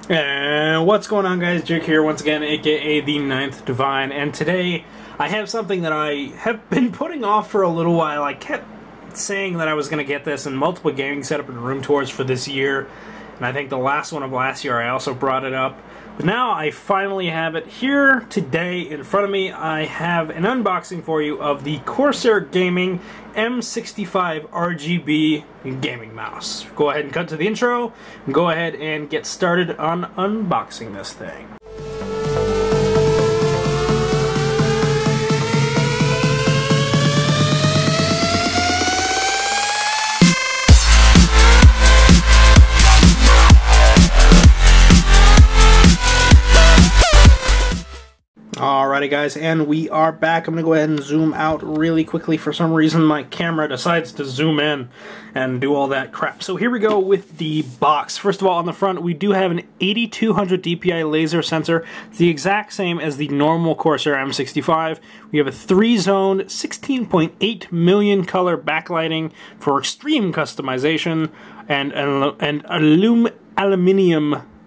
And what's going on, guys? Jake here once again, aka the Ninth Divine, and today I have something that I have been putting off for a little while. I kept saying that I was going to get this in multiple gaming setup and room tours for this year, and I think the last one of last year I also brought it up. But now I finally have it here today in front of me. I have an unboxing for you of the Corsair Gaming M65 RGB gaming mouse. Go ahead and cut to the intro, and go ahead and get started on unboxing this thing. Alrighty guys, and we are back. I'm going to go ahead and zoom out really quickly. For some reason my camera decides to zoom in and do all that crap. So here we go with the box. First of all, on the front we do have an 8200 DPI laser sensor. It's the exact same as the normal Corsair M65. We have a 3-zone 16.8 million color backlighting for extreme customization, and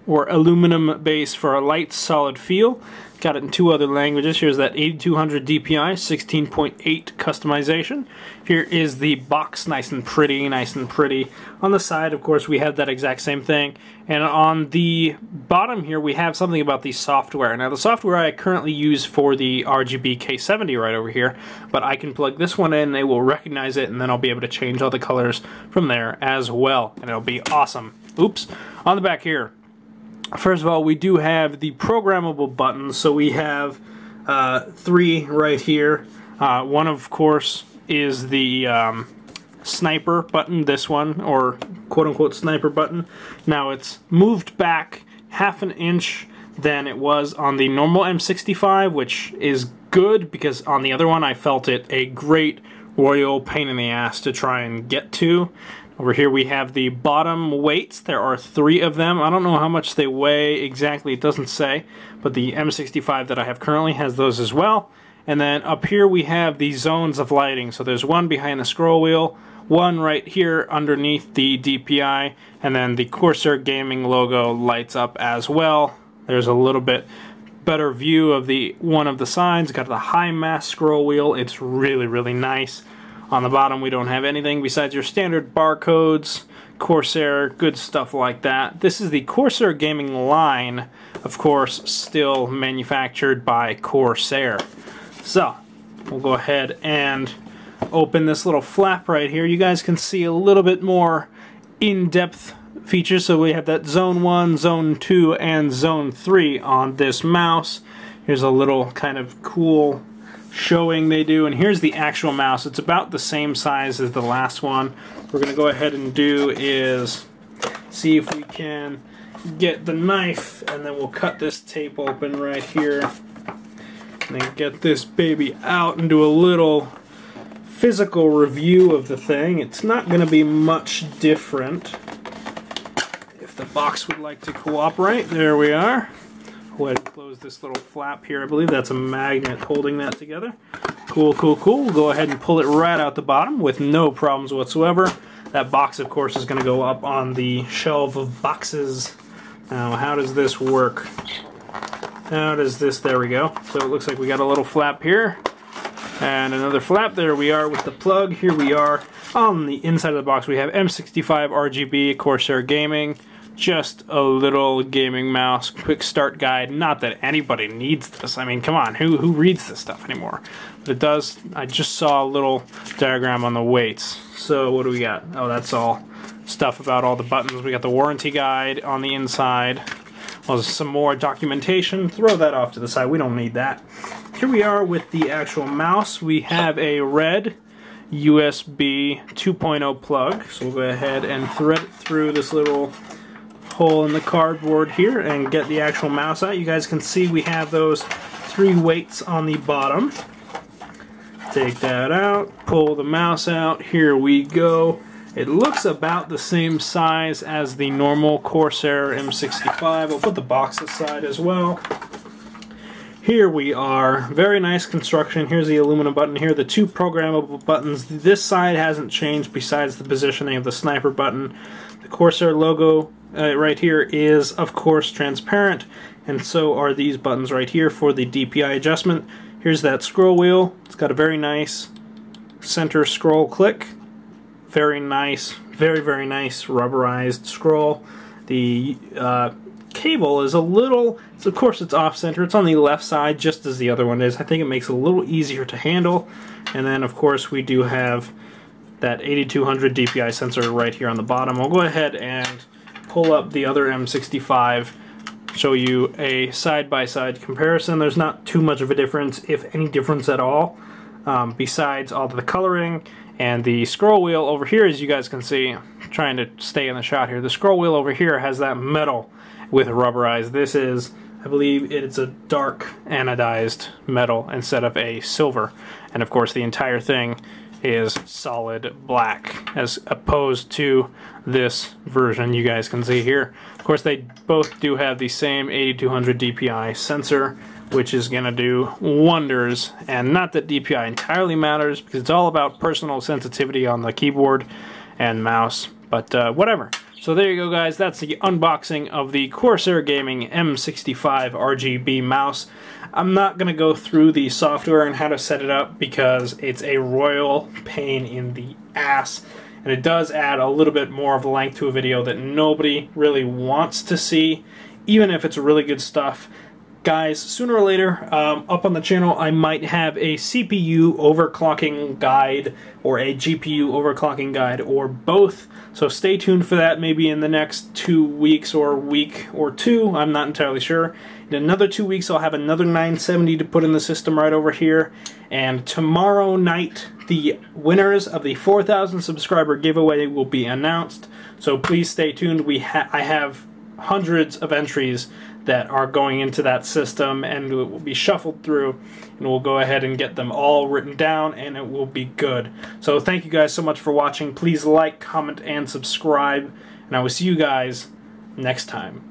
aluminum base for a light solid feel. Got it in 2 other languages. Here's that 8200 DPI, 16.8 customization. Here is the box, nice and pretty, nice and pretty. On the side, of course, we have that exact same thing. And on the bottom here, we have something about the software. Now, the software I currently use for the RGB K70 right over here, but I can plug this one in, they will recognize it, and then I'll be able to change all the colors from there as well, and it'll be awesome. Oops. On the back here, first of all, we do have the programmable buttons. So we have 3 right here. One, of course, is the sniper button, this one, or quote-unquote sniper button. Now it's moved back half an inch than it was on the normal M65, which is good because on the other one I felt it a great royal pain in the ass to try and get to. Over here we have the bottom weights. There are 3 of them. I don't know how much they weigh exactly, it doesn't say, but the M65 that I have currently has those as well. And then up here we have the zones of lighting. So there's one behind the scroll wheel, one right here underneath the DPI, and then the Corsair Gaming logo lights up as well. There's a little bit better view of the one of the signs. Got the high mass scroll wheel. It's really, really nice. On the bottom we don't have anything besides your standard barcodes, Corsair, good stuff like that. This is the Corsair Gaming line, of course, still manufactured by Corsair. So, we'll go ahead and open this little flap right here. You guys can see a little bit more in-depth features. So we have that Zone 1, Zone 2, and Zone 3 on this mouse. Here's a little kind of cool showing they do, and here's the actual mouse. It's about the same size as the last one. What we're going to go ahead and do is see if we can get the knife, and then we'll cut this tape open right here, and then get this baby out and do a little physical review of the thing. It's not going to be much different. If the box would like to cooperate, there we are. Go ahead and close this little flap here. I believe that's a magnet holding that together. Cool, cool, cool. We'll go ahead and pull it right out the bottom with no problems whatsoever. That box, of course, is going to go up on the shelf of boxes. Now, how does this work? How does this, there we go. So it looks like we got a little flap here, and another flap. There we are with the plug. Here we are. On the inside of the box, we have M65 RGB Corsair Gaming. Just a little gaming mouse, quick start guide. Not that anybody needs this. I mean, come on, who reads this stuff anymore? But it does. I just saw a little diagram on the weights. So what do we got? Oh, that's all stuff about all the buttons. We got the warranty guide on the inside. Well, some more documentation. Throw that off to the side. We don't need that. Here we are with the actual mouse. We have a red USB 2.0 plug. So we'll go ahead and thread it through this little hole in the cardboard here and get the actual mouse out. You guys can see we have those 3 weights on the bottom. Take that out, pull the mouse out, here we go. It looks about the same size as the normal Corsair M65. I'll put the box aside as well. Here we are. Very nice construction. Here's the aluminum button. Here are the 2 programmable buttons. This side hasn't changed besides the positioning of the sniper button. The Corsair logo right here is, of course, transparent, and so are these buttons right here for the DPI adjustment. Here's that scroll wheel. It's got a very nice center scroll click. Very nice, very nice rubberized scroll. The cable is a little, of course it's off-center, it's on the left side just as the other one is. I think it makes it a little easier to handle. And then of course we do have that 8200 DPI sensor right here on the bottom. I'll go ahead and pull up the other M65, show you a side-by-side comparison. There's not too much of a difference, if any difference at all, besides all of the coloring. And the scroll wheel over here, as you guys can see, I'm trying to stay in the shot here, the scroll wheel over here has that metal with rubberized. This is, I believe it's a dark anodized metal instead of a silver. And of course the entire thing is solid black, as opposed to this version you guys can see here. Of course they both do have the same 8200 DPI sensor, which is going to do wonders. And not that DPI entirely matters, because it's all about personal sensitivity on the keyboard and mouse, but whatever. So there you go, guys. That's the unboxing of the Corsair Gaming M65 RGB mouse. I'm not going to go through the software and how to set it up because it's a royal pain in the ass. And it does add a little bit more of a length to a video that nobody really wants to see, even if it's really good stuff. Guys, sooner or later, up on the channel, I might have a CPU overclocking guide or a GPU overclocking guide, or both. So stay tuned for that, maybe in the next 2 weeks or a week or two. I'm not entirely sure. In another 2 weeks, I'll have another 970 to put in the system right over here. And tomorrow night, the winners of the 4,000 subscriber giveaway will be announced. So please stay tuned. I have hundreds of entries that are going into that system, and it will be shuffled through, and we'll go ahead and get them all written down, and it will be good. So thank you guys so much for watching. Please like, comment, and subscribe, and I will see you guys next time.